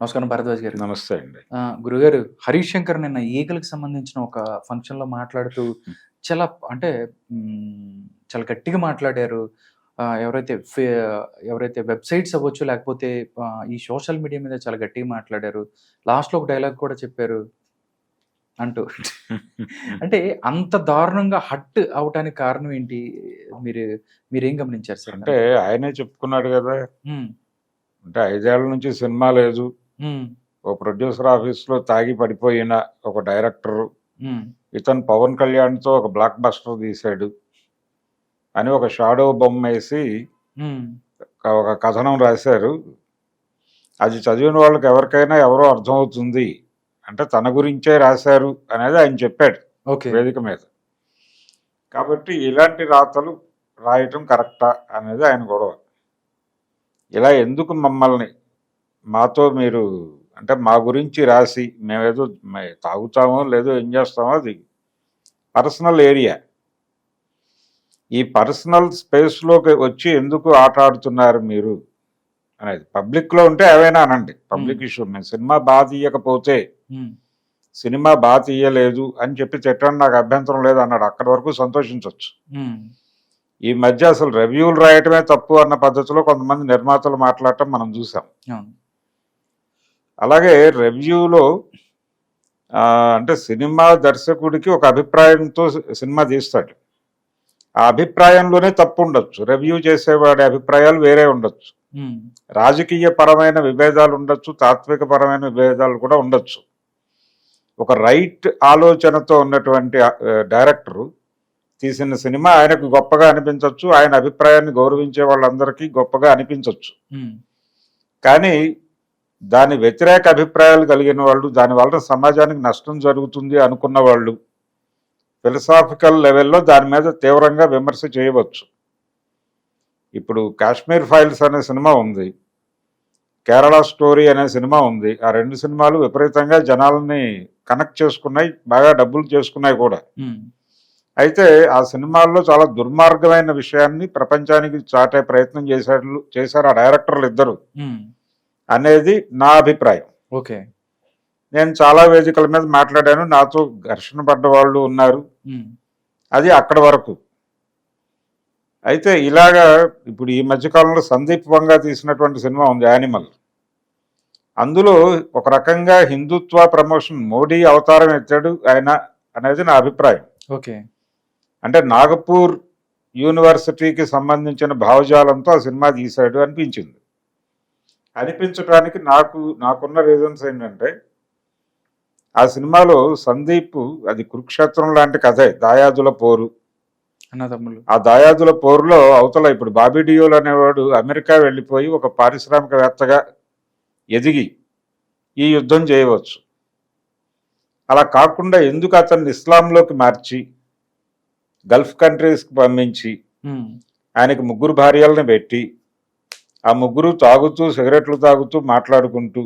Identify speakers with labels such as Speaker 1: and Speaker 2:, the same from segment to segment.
Speaker 1: నమస్కారం భరద్వాజ్ గారు.
Speaker 2: నమస్తే అండి.
Speaker 1: గురుగారు, 'హరీష్ శంకర్' నిన్న ఈగలకి సంబంధించిన ఒక ఫంక్షన్‌లో మాట్లాడుతూ చాలా అంటే చాలా గట్టిగా మాట్లాడారు. ఎవరైతే ఎవరైతే వెబ్‌సైట్స్ అవ్వచ్చు, లేకపోతే ఈ సోషల్ మీడియా మీద చాలా గట్టిగా మాట్లాడారు. లాస్ట్‌లో ఒక డైలాగ్ కూడా చెప్పారు అంటూ. అంటే అంత దారుణంగా హర్ట్ అవ్వటానికి కారణం ఏంటి? మీరు మీరేం గమనించారు సార్
Speaker 2: అంటే
Speaker 1: దాన్ని?
Speaker 2: ఆయనే చెప్పుకున్నాడు గదా!
Speaker 1: హ్మ్.
Speaker 2: అంటే 5 ఏళ్ల నుంచి సినిమా లేదు.
Speaker 1: హ్మ్.
Speaker 2: ఓ ప్రొడ్యూసర్ ఆఫీస్‌లో తాగి పడిపోయిన ఒక డైరెక్టరు,
Speaker 1: హ్మ్.
Speaker 2: ఇతను 'పవన్ కళ్యాణ్‌తో' ఒక బ్లాక్ బస్టర్ తీశాడు అని ఒక షాడో బొమ్మేసి
Speaker 1: హ్మ్.
Speaker 2: ఒక కథనం రాశారు. అది చదివిన వాళ్ళకి ఎవరికైనా ఎవరో అర్థమవుతుంది. అంటే తన గురించే రాశారు అనేది ఆయన చెప్పాడు
Speaker 1: ఓకే.
Speaker 2: వేదిక మీద. కాబట్టి ఇలాంటి రాతలు రాయటం కరెక్టా అనేది ఆయన గొడవ. ఇలా ఎందుకు మమ్మల్ని మాతో మీరు అంటే మా గురించి రాసి మేమేదో తాగుతామో లేదో ఏం చేస్తామో అది పర్సనల్ ఏరియా. ఈ పర్సనల్ స్పేస్లోకి వచ్చి ఎందుకు ఆట ఆడుతున్నారు మీరు అనేది. పబ్లిక్లో ఉంటే ఏవైనా అనండి, పబ్లిక్ ఇష్యూ. మేము సినిమా బాగా తీయకపోతే సినిమా బాగా తీయలేదు అని చెప్పి తిట్టండి, నాకు అభ్యంతరం లేదు అన్నాడు. అక్కడి వరకు సంతోషించవచ్చు. ఈ మధ్య అసలు రివ్యూలు రాయటమే తప్పు అన్న పద్ధతిలో కొంతమంది నిర్మాతలు మాట్లాడటం మనం చూసాం. అలాగే రివ్యూలో అంటే సినిమా దర్శకుడికి ఒక అభిప్రాయంతో సినిమా తీస్తాడు. ఆ అభిప్రాయంలోనే తప్పు ఉండొచ్చు. రివ్యూ చేసేవాడి అభిప్రాయాలు వేరే ఉండొచ్చు. రాజకీయ పరమైన విభేదాలు ఉండొచ్చు, తాత్విక పరమైన విభేదాలు కూడా ఉండొచ్చు. ఒక రైట్ ఆలోచనతో ఉన్నటువంటి డైరెక్టరు తీసిన సినిమా ఆయనకు గొప్పగా అనిపించవచ్చు, ఆయన అభిప్రాయాన్ని గౌరవించే వాళ్ళందరికీ గొప్పగా అనిపించవచ్చు. కానీ దాని వ్యతిరేక అభిప్రాయాలు కలిగిన వాళ్ళు, దానివల్ల సమాజానికి నష్టం జరుగుతుంది అనుకున్న వాళ్ళు ఫిలసాఫికల్ లెవెల్లో దాని మీద తీవ్రంగా విమర్శ చేయవచ్చు. ఇప్పుడు 'కాశ్మీర్ ఫైల్స్' అనే సినిమా ఉంది, 'కేరళ స్టోరీ' అనే సినిమా ఉంది. ఆ రెండు సినిమాలు విపరీతంగా జనాలని కనెక్ట్ చేసుకున్నాయి, బాగా డబ్బులు చేసుకున్నాయి కూడా. అయితే ఆ సినిమాల్లో చాలా దుర్మార్గమైన విషయాన్ని ప్రపంచానికి చాటే ప్రయత్నం చేశారు ఆ డైరెక్టర్లు ఇద్దరు అనేది నా అభిప్రాయం.
Speaker 1: ఓకే.
Speaker 2: నేను చాలా వేదికల మీద మాట్లాడాను, నాతో ఘర్షణ పడ్డ వాళ్ళు ఉన్నారు. అది అక్కడ వరకు. అయితే ఇలాగా ఇప్పుడు ఈ మధ్యకాలంలో సందీప్ వంగా తీసినటువంటి సినిమా ఉంది 'యానిమల్'. అందులో ఒక రకంగా హిందుత్వ ప్రమోషన్, మోడీ అవతారం ఎత్తాడు ఆయన అనేది నా అభిప్రాయం.
Speaker 1: ఓకే.
Speaker 2: అంటే నాగపూర్ యూనివర్సిటీకి సంబంధించిన భావజాలంతో ఆ సినిమా తీశాడు అనిపించింది. అనిపించడానికి నాకున్న రీజన్స్ ఏంటంటే, ఆ సినిమాలో సందీప్ అది కురుక్షేత్రం లాంటి కథే, దాయాదుల పోరు. ఆ దాయాదుల పోరులో అవతల ఇప్పుడు బాబీ డియోల్ అనేవాడు అమెరికా వెళ్ళిపోయి ఒక పారిశ్రామికవేత్తగా ఎదిగి ఈ యుద్ధం చేయవచ్చు. అలా కాకుండా ఎందుకు అతన్ని ఇస్లాంలోకి మార్చి గల్ఫ్ కంట్రీస్కి పంపించి ఆయనకి 3 భార్యలను పెట్టి ఆ 3 తాగుతూ సిగరెట్లు తాగుతూ మాట్లాడుకుంటూ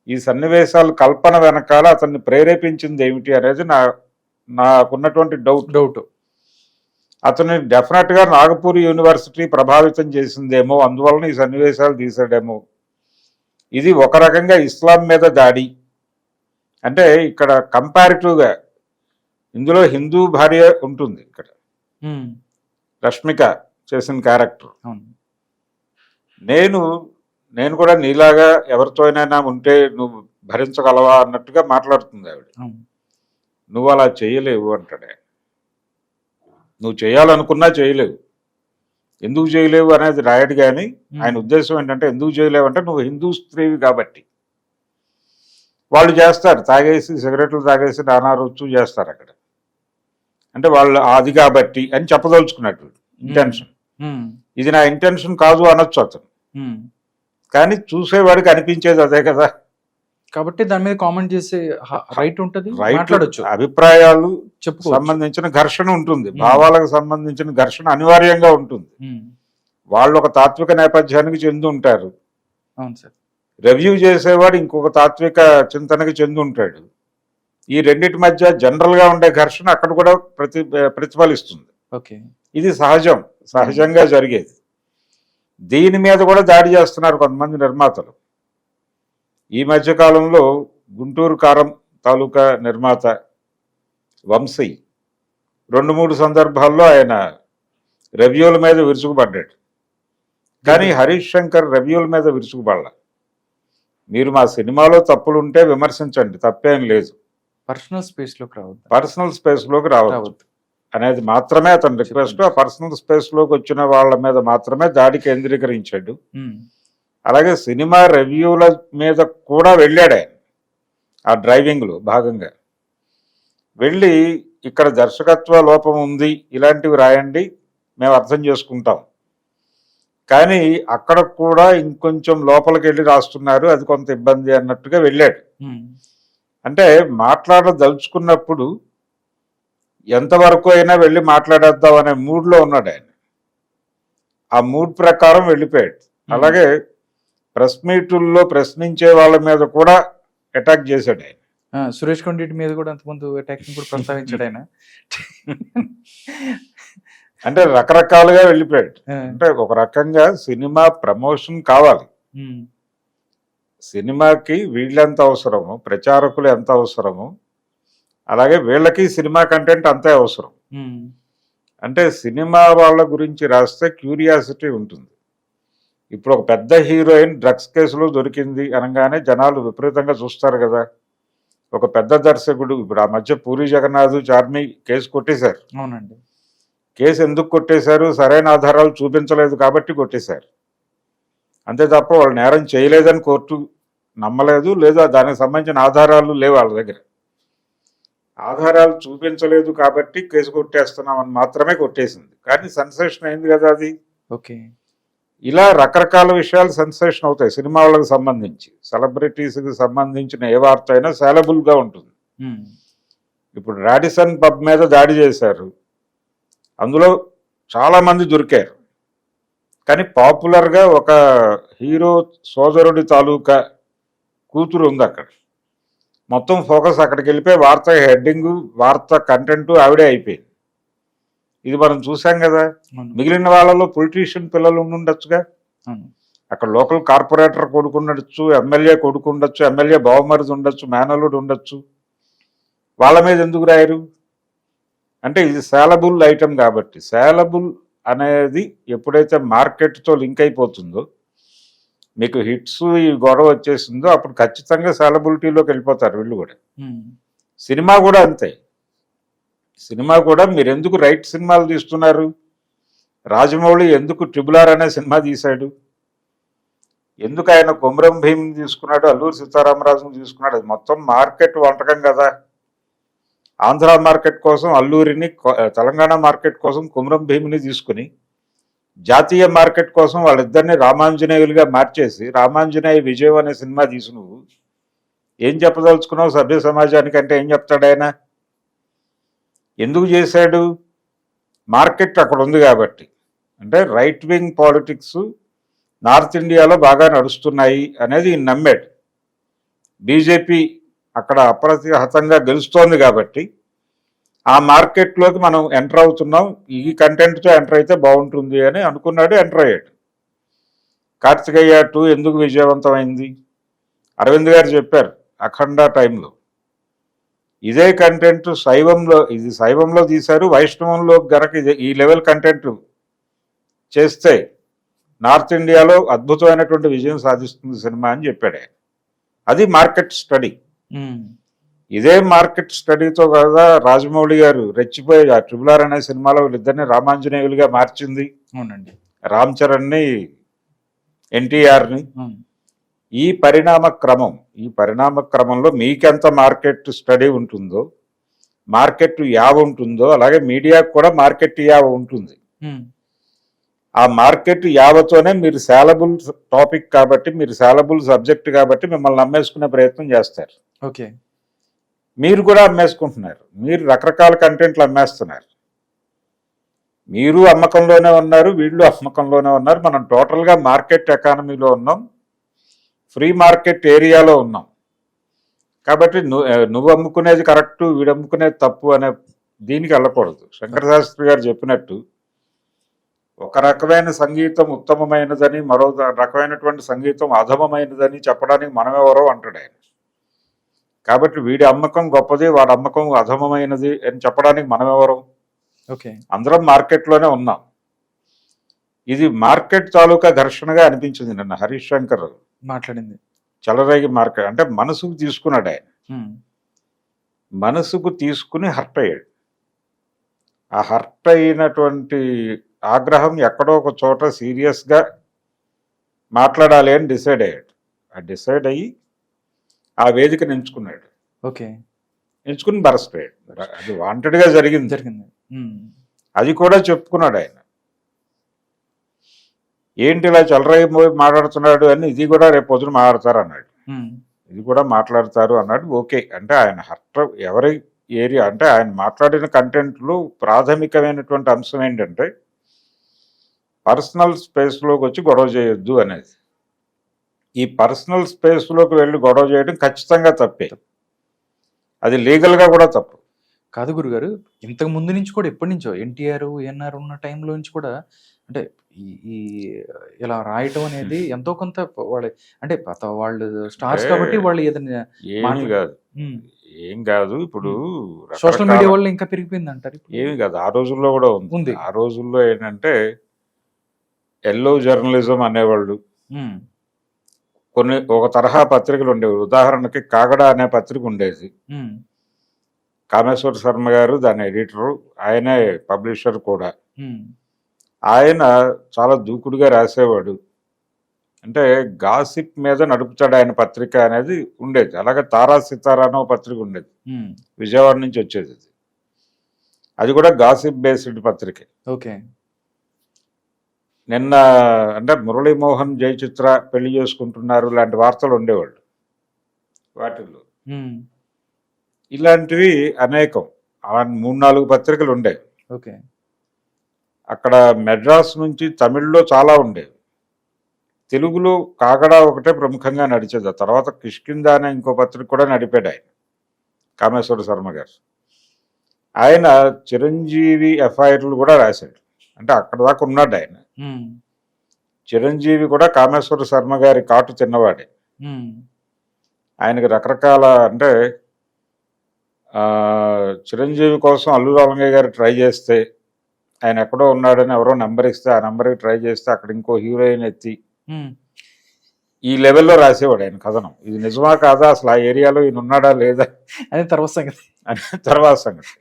Speaker 2: ఈ సన్నివేశాలు కల్పన వెనకాల అతన్ని ప్రేరేపించింది ఏమిటి అనేది నాకున్నటువంటి డౌట్. అతన్ని డెఫినెట్గా నాగపూర్ యూనివర్సిటీ ప్రభావితం చేసిందేమో, అందువలన ఈ సన్నివేశాలు తీసాడేమో. ఇది ఒక రకంగా ఇస్లాం మీద దాడి. అంటే ఇక్కడ కంపారిటివ్గా ఇందులో హిందూ భార్య ఉంటుంది, ఇక్కడ రష్మిక చేసిన క్యారెక్టర్. నేను కూడా నీలాగా ఎవరితో అయినా ఉంటే నువ్వు భరించగలవా అన్నట్టుగా మాట్లాడుతుంది ఆవిడ. నువ్వు అలా చేయలేవు అంటాడే. నువ్వు చేయాలనుకున్నా చేయలేవు. ఎందుకు చేయలేవు అనేది రాయడు. కానీ ఆయన ఉద్దేశం ఏంటంటే, ఎందుకు చేయలేవు అంటే నువ్వు హిందూ స్త్రీవి కాబట్టి. వాళ్ళు చేస్తారు, తాగేసి సిగరెట్లు తాగేసి నానా రుచు చేస్తారు అక్కడ. అంటే వాళ్ళు అది కాబట్టి అని చెప్పదలుచుకున్నట్టు ఇంటెన్షన్. ఇది నా ఇంటెన్షన్ కాదు అనొచ్చు అతను, కానీ చూసేవాడికి అనిపించేది అదే కదా.
Speaker 1: కాబట్టి దాని మీద కామెంట్ చేసే రైట్ ఉంటుంది, మాట్లాడొచ్చు.
Speaker 2: అభిప్రాయాలు సంబంధించిన ఘర్షణ ఉంటుంది, భావాలకు సంబంధించిన ఘర్షణ అనివార్యంగా ఉంటుంది. వాళ్ళు ఒక తాత్విక నేపథ్యానికి చెంది ఉంటారు.
Speaker 1: అవును సార్.
Speaker 2: రివ్యూ చేసేవాడు ఇంకొక తాత్విక చింతనకి చెంది ఉంటాడు. ఈ రెండింటి మధ్య జనరల్ గా ఉండే ఘర్షణ అక్కడ కూడా ప్రతిఫలిస్తుంది. ఇది సహజంగా జరిగేది. దీని మీద కూడా దాడి చేస్తున్నారు కొంతమంది నిర్మాతలు. ఈ మధ్య కాలంలో గుంటూరు కారం తాలూకా నిర్మాత వంశీ 2-3 సందర్భాల్లో ఆయన రివ్యూల మీద విరుచుకుపడ్డాడు. కానీ హరీష్ శంకర్ రివ్యూల మీద విరుచుకుపడాల. మీరు మా సినిమాలో తప్పులుంటే విమర్శించండి, తప్పేం లేదు,
Speaker 1: పర్సనల్ స్పేస్ లోకి రావద్దు,
Speaker 2: పర్సనల్ స్పేస్ లోకి రావద్దు అనేది మాత్రమే అతని రిక్వెస్ట్. ఆ పర్సనల్ స్పేస్ లోకి వచ్చిన వాళ్ళ మీద మాత్రమే దాడి కేంద్రీకరించాడు. అలాగే సినిమా రివ్యూల మీద కూడా వెళ్ళాడు ఆయన. ఆ డ్రైవింగ్ లో భాగంగా వెళ్ళి ఇక్కడ దర్శకత్వ లోపం ఉంది, ఇలాంటివి రాయండి, మేము అర్థం చేసుకుంటాం, కానీ అక్కడ కూడా ఇంకొంచెం లోపలికి వెళ్ళి రాస్తున్నారు, అది కొంత ఇబ్బంది అన్నట్టుగా వెళ్ళాడు. అంటే మాట్లాడదలుచుకున్నప్పుడు ఎంతవరకు అయినా వెళ్ళి మాట్లాడేద్దాం అనే మూడ్లో ఉన్నాడు ఆయన. ఆ మూడ్ ప్రకారం వెళ్ళిపోయాడు. అలాగే ప్రెస్ మీటుల్లో ప్రశ్నించే వాళ్ళ మీద కూడా అటాక్ చేశాడు ఆయన.
Speaker 1: సురేష్ కొండిటి మీద కూడా అంతకుముందు అటాక్ కూడా ప్రస్తావించాడు ఆయన.
Speaker 2: అంటే రకరకాలుగా వెళ్ళిపోయాడు. అంటే ఒక రకంగా సినిమా ప్రమోషన్ కావాలి, సినిమాకి వీళ్ళెంత అవసరము, ప్రచారకులు ఎంత అవసరము, అలాగే వీళ్ళకి సినిమా కంటెంట్ అంతే అవసరం. అంటే సినిమా వాళ్ళ గురించి రాస్తే క్యూరియాసిటీ ఉంటుంది. ఇప్పుడు ఒక పెద్ద హీరోయిన్ డ్రగ్స్ కేసులో దొరికింది అనగానే జనాలు విపరీతంగా చూస్తారు కదా. ఒక పెద్ద దర్శకుడు, ఇప్పుడు ఆ మధ్య పూరి జగన్నాథ్ చార్మి కేసు కొట్టేశారు.
Speaker 1: అవునండి.
Speaker 2: కేసు ఎందుకు కొట్టేశారు? సరైన ఆధారాలు చూపించలేదు కాబట్టి కొట్టేశారు, అంతే తప్ప వాళ్ళు నేరం చేయలేదని కోర్టు నమ్మలేదు, లేదా దానికి సంబంధించిన ఆధారాలు లేవు వాళ్ళ దగ్గర. ఆధారాలు చూపించలేదు కాబట్టి కేసు కొట్టేస్తున్నామని మాత్రమే కొట్టేసింది, కానీ సెన్సేషన్ అయింది కదా అది.
Speaker 1: ఓకే,
Speaker 2: ఇలా రకరకాల విషయాలు సెన్సేషన్ అవుతాయి సినిమా వాళ్ళకి సంబంధించి. సెలబ్రిటీస్కి సంబంధించిన ఏ వార్త అయినా సేలబుల్గా ఉంటుంది. ఇప్పుడు రాడిసన్ పబ్ మీద దాడి చేశారు, అందులో చాలామంది దొరికారు, కానీ పాపులర్గా ఒక హీరో సోదరుడి తాలూకా కూతురు ఉంది అక్కడ. మొత్తం ఫోకస్ అక్కడికి వెళ్ళిపోయి వార్త హెడ్డింగ్, వార్త కంటెంట్ ఆవిడే అయిపోయింది. ఇది మనం చూసాం కదా. మిగిలిన వాళ్ళలో పొలిటీషియన్ పిల్లలు ఉండుండొచ్చుగా, అక్కడ లోకల్ కార్పొరేటర్ కొడుకు ఉండొచ్చు, ఎమ్మెల్యే కొడుకు ఉండొచ్చు, ఎమ్మెల్యే బావమరిది ఉండొచ్చు, మేనల్లుడు ఉండొచ్చు, వాళ్ళ మీద ఎందుకు రాయరు? అంటే ఇది సేలబుల్ ఐటమ్ కాబట్టి. సేలబుల్ అనేది ఎప్పుడైతే మార్కెట్తో లింక్ అయిపోతుందో, మీకు హిట్స్ ఈ గొడవ వచ్చేసిందో, అప్పుడు ఖచ్చితంగా సేలబిలిటీలోకి వెళ్ళిపోతారు వీళ్ళు కూడా. సినిమా కూడా అంతే. సినిమా కూడా మీరు ఎందుకు రైట్ సినిమాలు తీస్తున్నారు? రాజమౌళి ఎందుకు RRR అనే సినిమా తీశాడు? ఎందుకు ఆయన కొమరం భీమ్ని తీసుకున్నాడు, అల్లూరి సీతారామరాజుని తీసుకున్నాడు? అది మొత్తం మార్కెట్ వంటకం కదా. ఆంధ్ర మార్కెట్ కోసం అల్లూరిని, తెలంగాణ మార్కెట్ కోసం కొమరం భీమ్ని తీసుకుని, జాతీయ మార్కెట్ కోసం వాళ్ళిద్దరిని రామాంజనేయులుగా మార్చేసి రామాంజనేయ విజయం అనే సినిమా తీసి నువ్వు ఏం చెప్పదలుచుకున్నావు సభ్య సమాజానికి? అంటే ఏం చెప్తాడు ఆయన? ఎందుకు చేశాడు? మార్కెట్ అక్కడ ఉంది కాబట్టి. అంటే రైట్ వింగ్ పాలిటిక్స్ నార్త్ ఇండియాలో బాగా నడుస్తున్నాయి అనేది ఈయన నమ్మాడు. బీజేపీ అక్కడ అప్రతిహతంగా గెలుస్తోంది కాబట్టి ఆ మార్కెట్లోకి మనం ఎంటర్ అవుతున్నాం, ఈ కంటెంట్తో ఎంటర్ అయితే బాగుంటుంది అని అనుకున్నాడు, ఎంటర్ అయ్యాడు. కార్తికేయ 2 ఎందుకు విజయవంతమైంది? అరవింద్ గారు చెప్పారు అఖండ టైంలో. ఇదే కంటెంట్ శైవంలో తీశారు, వైష్ణవంలో గనక ఈ లెవెల్ కంటెంట్ చేస్తే నార్త్ ఇండియాలో అద్భుతమైనటువంటి విజయం సాధిస్తుంది సినిమా అని చెప్పాడు ఆయన. అది మార్కెట్ స్టడీ. ఇదే మార్కెట్ స్టడీతో కదా రాజమౌళి గారు రెచ్చిపోయి ఆ RRR అనే సినిమాలో వీళ్ళిద్దరిని రామాంజనేయులుగా మార్చింది.
Speaker 1: అవునండి.
Speaker 2: రామ్ చరణ్ని, ఎన్టీఆర్ని. ఈ పరిణామ క్రమంలో మీకెంత మార్కెట్ స్టడీ ఉంటుందో, మార్కెట్ యావ ఉంటుందో, అలాగే మీడియాకు కూడా మార్కెట్ యావ ఉంటుంది. ఆ మార్కెట్ యావతోనే మీరు సేలబుల్ టాపిక్ కాబట్టి, మీరు సేలబుల్ సబ్జెక్ట్ కాబట్టి మిమ్మల్ని నమ్మేసుకునే ప్రయత్నం చేస్తారు.
Speaker 1: ఓకే,
Speaker 2: మీరు కూడా అమ్మేసుకుంటున్నారు. మీరు రకరకాల కంటెంట్లు అమ్మేస్తున్నారు. మీరు అమ్మకంలోనే ఉన్నారు, వీళ్ళు అమ్మకంలోనే ఉన్నారు. మనం టోటల్గా మార్కెట్ ఎకానమీలో ఉన్నాం, ఫ్రీ మార్కెట్ ఏరియాలో ఉన్నాం. కాబట్టి నువ్వు అమ్ముకునేది కరెక్టు, వీడు అమ్ముకునేది తప్పు అనే దీనికి వెళ్ళకూడదు. శంకర శాస్త్రి గారు చెప్పినట్టు ఒక రకమైన సంగీతం ఉత్తమమైనదని, మరో రకమైనటువంటి సంగీతం అధమమైనదని చెప్పడానికి మనమెవరో అంటాడు ఆయన. కాబట్టి వీడి అమ్మకం గొప్పది, వాడి అమ్మకం అధమమైనది అని చెప్పడానికి మనమెవరం?
Speaker 1: ఓకే.
Speaker 2: అందరం మార్కెట్లోనే ఉన్నాం. ఇది మార్కెట్ తాలూకా ఘర్షణగా అనిపించింది నిన్న హరీష్ శంకర్
Speaker 1: మాట్లాడింది.
Speaker 2: చెలరేగి మార్కెట్ అంటే మనసుకు తీసుకున్నాడు ఆయన.
Speaker 1: హ్మ్.
Speaker 2: మనసుకు తీసుకుని హర్ట్ అయ్యాడు. ఆ హర్ట్ అయినటువంటి ఆగ్రహం ఎక్కడో ఒక చోట సీరియస్గా మాట్లాడాలి అని డిసైడ్ అయ్యాడు. ఆ డిసైడ్ అయ్యి ఆ వేదికను ఎంచుకున్నాడు.
Speaker 1: ఓకే.
Speaker 2: ఎంచుకుని బరస్ట్ అయ్యాడు. అది వాంటెడ్గా జరిగింది.
Speaker 1: జరిగింది. హ్మ్.
Speaker 2: అది కూడా చెప్పుకున్నాడు ఆయన. ఏంటి ఇలా చెలరైపోయి మాట్లాడుతున్నాడు అని, ఇది కూడా రేపు పొద్దున మాట్లాడతారు అన్నాడు.
Speaker 1: హ్మ్.
Speaker 2: ఇది కూడా మాట్లాడతారు అన్నాడు. ఓకే అంటే ఆయన హర్ట్ ఎవరి ఏరియా అంటే ఆయన మాట్లాడిన కంటెంట్లో ప్రాథమికమైనటువంటి అంశం ఏంటంటే పర్సనల్ స్పేస్లోకి వచ్చి గొడవ చేయొద్దు అనేది. ఈ పర్సనల్ స్పేస్లోకి వెళ్ళి గొడవ చేయడం ఖచ్చితంగా తప్పే. అది లీగల్గా కూడా తప్పు
Speaker 1: కాదు గురుగారు. ఇంతకు ముందు నుంచి కూడా ఎప్పటి నుంచో ఎన్టీఆర్, ఏఎన్ఆర్ ఉన్న టైంలో నుంచి కూడా అంటే ఈ ఇలా రాయటం అనేది ఎంతో కొంత వాళ్ళ అంటే వాళ్ళు స్టార్స్ కాబట్టి వాళ్ళు ఏదైనా
Speaker 2: ఏమీ కాదు. ఏం కాదు. ఇప్పుడు
Speaker 1: సోషల్ మీడియా వల్ల ఇంకా పెరిగిపోయింది అంటారు.
Speaker 2: ఏమి కాదు. ఆ రోజుల్లో కూడా ఉంది. ఆ రోజుల్లో ఏంటంటే ఎల్లో జర్నలిజం అనేవాళ్ళు. కొన్ని ఒక తరహా పత్రికలు ఉండేవి. ఉదాహరణకి కాగడ అనే పత్రిక ఉండేది. కామేశ్వర శర్మ గారు దాని ఎడిటరు, ఆయనే పబ్లిషర్ కూడా. ఆయన చాలా దూకుడుగా రాసేవాడు. అంటే గాసిప్ మీద నడుపుతాడు ఆయన పత్రిక అనేది ఉండేది. అలాగే తారా సితారా అనే పత్రిక ఉండేది, విజయవాడ నుంచి వచ్చేది. అది కూడా గాసిప్ బేస్డ్ పత్రిక.
Speaker 1: ఓకే.
Speaker 2: నిన్న అంటే మురళీమోహన్ జయచిత్ర పెళ్లి చేసుకుంటున్నారు లాంటి వార్తలు ఉండేవాళ్ళు వాటిల్లో. ఇలాంటివి అనేకం 3-4 పత్రికలు ఉండేవి.
Speaker 1: ఓకే.
Speaker 2: అక్కడ మెడ్రాస్ నుంచి తమిళ్లో చాలా ఉండేవి. తెలుగులో కాగడ ఒకటే ప్రముఖంగా నడిచేది. ఆ తర్వాత కిష్కింద అనే ఇంకో పత్రిక కూడా నడిపాడు ఆయన, కామేశ్వర శర్మ గారు. ఆయన చిరంజీవి ఎఫ్ఐఆర్లు కూడా రాశాడు. అంటే అక్కడ దాకా ఉన్నాడు ఆయన. చిరంజీవి కూడా కామేశ్వర శర్మ గారి కాటు తిన్నవాడే. ఆయనకి రకరకాల అంటే చిరంజీవి కోసం అల్లు రామలింగయ్య గారు ట్రై చేస్తే, ఆయన ఎక్కడో ఉన్నాడని ఎవరో నెంబర్ ఇస్తే ఆ నెంబర్కి ట్రై చేస్తే అక్కడ ఇంకో హీరోయిన్ ఎత్తి ఈ లెవెల్లో రాసేవాడు ఆయన కథనం. ఇది నిజమా కాదా, అసలు ఆ ఏరియాలో ఈయన ఉన్నాడా లేదా
Speaker 1: అని
Speaker 2: తర్వాత సంగతి.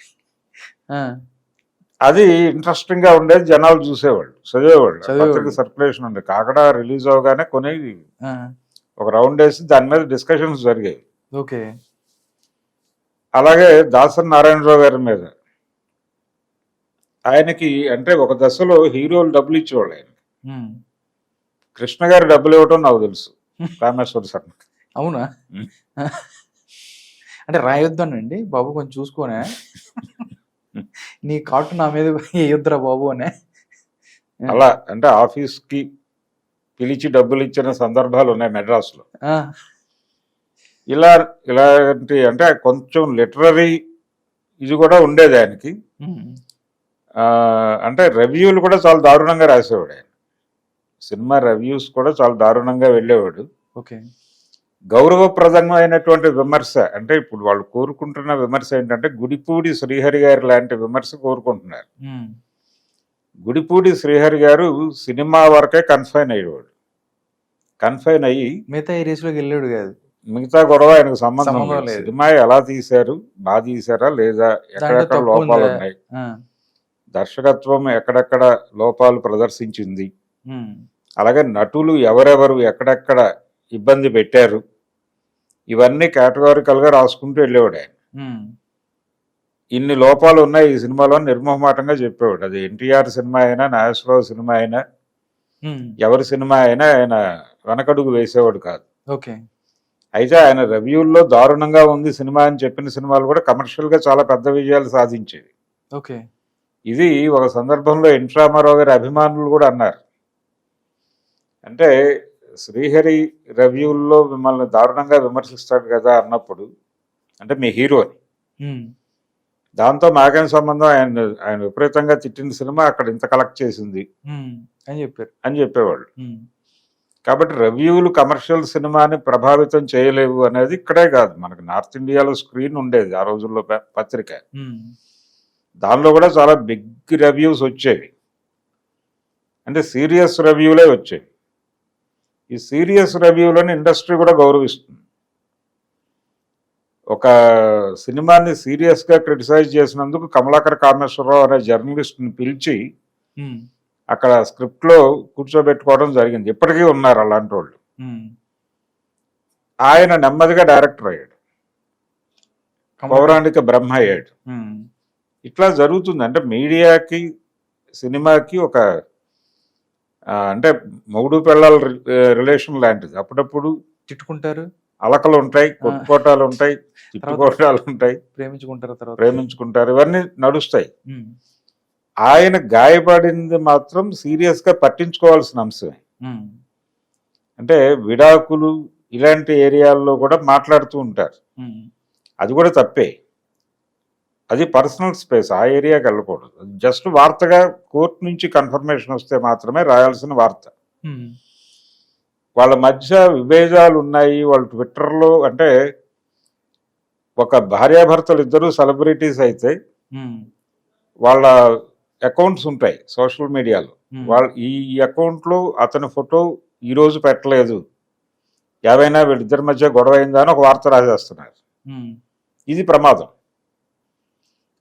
Speaker 2: అది ఇంట్రెస్టింగ్ గా ఉండేది. జనాలు చూసేవాళ్ళు, చదివేవాళ్ళు. పత్రిక సర్క్యులేషన్ ఉంది. కాకడ రిలీజ్ అవగానే కొని ఒక రౌండ్ వేసి దాని మీద డిస్కషన్స్ జరిగేవి.
Speaker 1: ఓకే.
Speaker 2: అలాగే దాసరి నారాయణరావు గారి మీద ఆయనకి అంటే ఒక దశలో హీరోలు డబ్బులు ఇచ్చేవాళ్ళు ఆయన. కృష్ణ గారు డబ్బులు ఇవ్వటం నాకు తెలుసు, కామేశ్వర శర్మ.
Speaker 1: అవునా? అంటే రాయొద్దానండి బాబు, కొంచెం చూసుకోనే, నీ కాటు నా మీద వేయొద్దురా బాబు అనే.
Speaker 2: అలా అంటే ఆఫీస్కి పిలిచి డబ్బులు ఇచ్చిన సందర్భాలు ఉన్నాయి మెడ్రాస్లో. ఇలాంటి అంటే కొంచెం లిటరరీ ఇది కూడా ఉండేది ఆయనకి. అంటే రివ్యూలు కూడా చాలా దారుణంగా రాసేవాడు ఆయన. సినిమా రివ్యూస్ కూడా చాలా దారుణంగా వెళ్ళేవాడు.
Speaker 1: ఓకే.
Speaker 2: గౌరవప్రదమైనటువంటి విమర్శ అంటే ఇప్పుడు వాళ్ళు కోరుకుంటున్న విమర్శ ఏంటంటే గుడిపూడి శ్రీహరి గారు లాంటి విమర్శ కోరుకుంటున్నారు. గుడిపూడి శ్రీహరి గారు సినిమా వరకే కన్ఫైన్ అయ్యేవాడు. కన్ఫైన్ అయ్యి
Speaker 1: మిగతా ఏరియాస్లోకి వెళ్ళాడు కాదు.
Speaker 2: మిగతా గొడవ ఆయనకు సంబంధం లేదు. సినిమా ఎలా తీశారు, బాగా తీశారా లేదా, ఎక్కడెక్కడ లోపాలు ఉన్నాయి, దర్శకత్వం ఎక్కడెక్కడ లోపాలు ప్రదర్శించింది, అలాగే నటులు ఎవరెవరు ఎక్కడెక్కడ ఇబ్బంది పెట్టారు, ఇవన్నీ కేటగారికల్గా రాసుకుంటూ వెళ్ళేవాడు ఆయన. ఇన్ని లోపాలు ఉన్నాయి ఈ సినిమాలో నిర్మోహమాటంగా చెప్పేవాడు. అది ఎన్టీఆర్ సినిమా అయినా, నాగేశ్వరరావు సినిమా అయినా, ఎవరి సినిమా అయినా ఆయన వెనకడుగు వేసేవాడు కాదు.
Speaker 1: ఓకే.
Speaker 2: అయితే ఆయన రివ్యూల్లో దారుణంగా ఉంది సినిమా అని చెప్పిన సినిమాలు కూడా కమర్షియల్గా చాలా పెద్ద విజయాలు సాధించేవి.
Speaker 1: ఓకే.
Speaker 2: ఇది ఒక సందర్భంలో ఎన్టీ రామారావు గారి అభిమానులు కూడా అన్నారు. అంటే శ్రీహరి రివ్యూల్లో మిమ్మల్ని దారుణంగా విమర్శిస్తాడు కదా అన్నప్పుడు, అంటే మీ హీరోని దాంతో మాకేం సంబంధం, ఆయన విపరీతంగా తిట్టిన సినిమా అక్కడ ఇంత కలెక్ట్ చేసింది
Speaker 1: అని చెప్పారు.
Speaker 2: అని చెప్పేవాళ్ళు. కాబట్టి రివ్యూలు కమర్షియల్ సినిమాని ప్రభావితం చేయలేవు అనేది ఇక్కడే కాదు, మనకు నార్త్ ఇండియాలో స్క్రీన్ ఉండేది ఆ రోజుల్లో పత్రిక, దానిలో కూడా చాలా బిగ్ రివ్యూస్ వచ్చేవి, అంటే సీరియస్ రివ్యూలే వచ్చేవి. ఈ సీరియస్ రివ్యూలను ఇండస్ట్రీ కూడా గౌరవిస్తుంది. ఒక సినిమాని సీరియస్గా క్రిటిసైజ్ చేసినందుకు కమలాకర్ కామేశ్వరరావు అనే జర్నలిస్ట్ని పిలిచి అక్కడ స్క్రిప్ట్లో కూర్చోబెట్టుకోవడం జరిగింది. ఇప్పటికీ ఉన్నారు అలాంటి వాళ్ళు. ఆయన నెమ్మదిగా డైరెక్టర్ అయ్యాడు, పౌరాణిక బ్రహ్మ అయ్యాడు. ఇట్లా జరుగుతుంది. అంటే మీడియాకి సినిమాకి ఒక అంటే మొగుడు పిల్లల రిలేషన్ లాంటిది. అప్పుడప్పుడు
Speaker 1: తిట్టుకుంటారు,
Speaker 2: అలకలు ఉంటాయి, కొట్టుకోటాలు ఉంటాయి, తిట్టుకోటాలు ఉంటాయి, ప్రేమించుకుంటారు, ఇవన్నీ నడుస్తాయి. ఆయన గాయపడింది మాత్రం సీరియస్ గా పట్టించుకోవాల్సిన అంశమే. అంటే విడాకులు ఇలాంటి ఏరియాల్లో కూడా మాట్లాడుతూ ఉంటారు, అది కూడా తప్పే. అది పర్సనల్ స్పేస్, ఆ ఏరియాకి వెళ్ళకూడదు. జస్ట్ వార్తగా కోర్టు నుంచి కన్ఫర్మేషన్ వస్తే మాత్రమే రాయాల్సిన వార్త. వాళ్ళ మధ్య విభేదాలు ఉన్నాయి, వాళ్ళు ట్విట్టర్లో, అంటే ఒక భార్యాభర్తలు ఇద్దరు సెలబ్రిటీస్ అయితే వాళ్ళ అకౌంట్స్ ఉంటాయి సోషల్ మీడియాలో, ఈ అకౌంట్లో అతని ఫోటో ఈరోజు పెట్టలేదు, ఏవైనా వీళ్ళిద్దరి మధ్య గొడవ అయిందా అని ఒక వార్త రాసేస్తున్నారు. ఇది ప్రమాదం,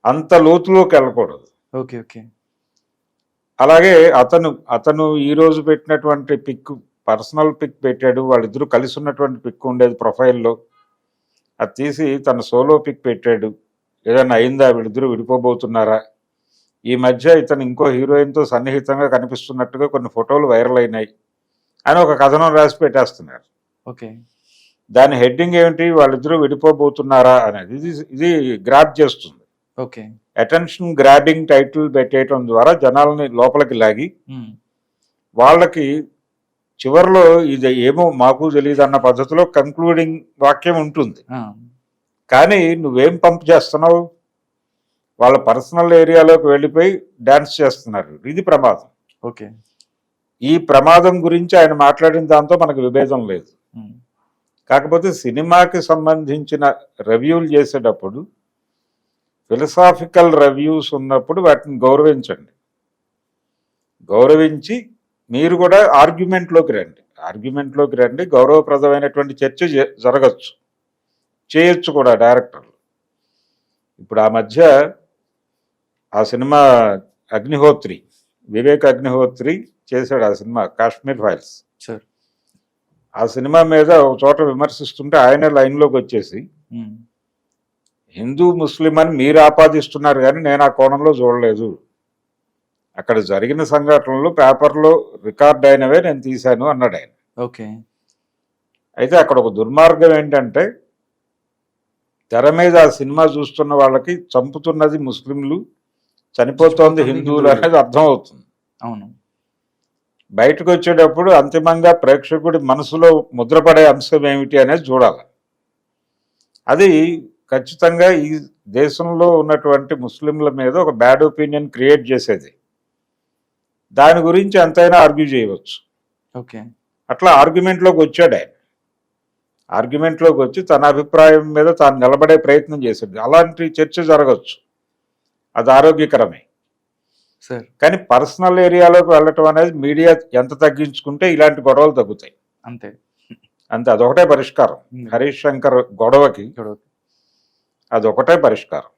Speaker 2: అంత లోతులోకి వెళ్ళకూడదు.
Speaker 1: Okay okay.
Speaker 2: అలాగే అతను ఈరోజు పెట్టినటువంటి పిక్ పర్సనల్ పిక్ పెట్టాడు, వాళ్ళిద్దరూ కలిసి ఉన్నటువంటి పిక్ ఉండేది ప్రొఫైల్లో, అది తీసి తన సోలో పిక్ పెట్టాడు. ఏదైనా అయిందా, వీళ్ళిద్దరూ విడిపోబోతున్నారా, ఈ మధ్య ఇతను ఇంకో హీరోయిన్తో సన్నిహితంగా కనిపిస్తున్నట్టుగా కొన్ని ఫోటోలు వైరల్ అయినాయి అని ఒక కథనం రాసి పెట్టేస్తున్నారు.
Speaker 1: ఓకే,
Speaker 2: దాని హెడ్డింగ్ ఏమిటి, వాళ్ళిద్దరూ విడిపోబోతున్నారా అనేది. ఇది గ్రాబ్ చేస్తుంది.
Speaker 1: ఓకే,
Speaker 2: అటెన్షన్ గ్రాబింగ్ టైటిల్ పెట్టేయటం ద్వారా జనాలని లోపలికి లాగి వాళ్ళకి చివరిలో ఇది ఏమో మాకు తెలియదు అన్న పద్ధతిలో కంక్లూడింగ్ వాక్యం ఉంటుంది. కానీ నువ్వేం పంప్ చేస్తున్నావు, వాళ్ళ పర్సనల్ ఏరియాలోకి వెళ్ళిపోయి డాన్స్ చేస్తున్నారు. ఇది ప్రమాదం.
Speaker 1: ఓకే,
Speaker 2: ఈ ప్రమాదం గురించి ఆయన మాట్లాడిన దాంతో మనకు విభేదం లేదు. కాకపోతే సినిమాకి సంబంధించిన రివ్యూలు చేసేటప్పుడు ఫిలసాఫికల్ రివ్యూస్ ఉన్నప్పుడు వాటిని గౌరవించండి. గౌరవించి మీరు కూడా ఆర్గ్యుమెంట్లోకి రండి. గౌరవప్రదమైనటువంటి చర్చ జరగచ్చు, చేయొచ్చు కూడా డైరెక్టర్లు. ఇప్పుడు ఆ మధ్య ఆ సినిమా అగ్నిహోత్రి, వివేక్ అగ్నిహోత్రి చేశాడు ఆ సినిమా కాశ్మీర్ ఫైల్స్. ఆ సినిమా మీద ఒక చోట విమర్శిస్తుంటే ఆయనే లైన్లోకి వచ్చేసి హిందూ ముస్లిం అని మీరు ఆపాదిస్తున్నారు కానీ నేను ఆ కోణంలో చూడలేదు, అక్కడ జరిగిన సంఘటనలు పేపర్లో రికార్డ్ అయినవే నేను తీశాను అన్నాడు ఆయన.
Speaker 1: ఓకే.
Speaker 2: అయితే అక్కడ ఒక దుర్మార్గం ఏంటంటే తెర మీద ఆ సినిమా చూస్తున్న వాళ్ళకి చంపుతున్నది ముస్లింలు, చనిపోతోంది హిందువులు అనేది అర్థమవుతుంది.
Speaker 1: అవును.
Speaker 2: బయటకు వచ్చేటప్పుడు అంతిమంగా ప్రేక్షకుడి మనసులో ముద్రపడే అంశం ఏమిటి అనేది చూడాలి. అది ఖచ్చితంగా ఈ దేశంలో ఉన్నటువంటి ముస్లింల మీద ఒక బ్యాడ్ ఒపీనియన్ క్రియేట్ చేసేది. దాని గురించి ఎంతైనా ఆర్గ్యూ చేయవచ్చు.
Speaker 1: ఓకే.
Speaker 2: అట్లా ఆర్గ్యుమెంట్లోకి వచ్చాడు ఆయన. ఆర్గ్యుమెంట్లోకి వచ్చి తన అభిప్రాయం మీద తాను నిలబడే ప్రయత్నం చేశాడు. అలాంటి చర్చ జరగచ్చు, అది ఆరోగ్యకరమే. కానీ పర్సనల్ ఏరియాలోకి వెళ్ళటం అనేది మీడియా ఎంత తగ్గించుకుంటే ఇలాంటి గొడవలు తగ్గుతాయి. అంతే, అదొకటే పరిష్కారం. హరీష్ శంకర్ గొడవకి అదొకటే పరిష్కారం.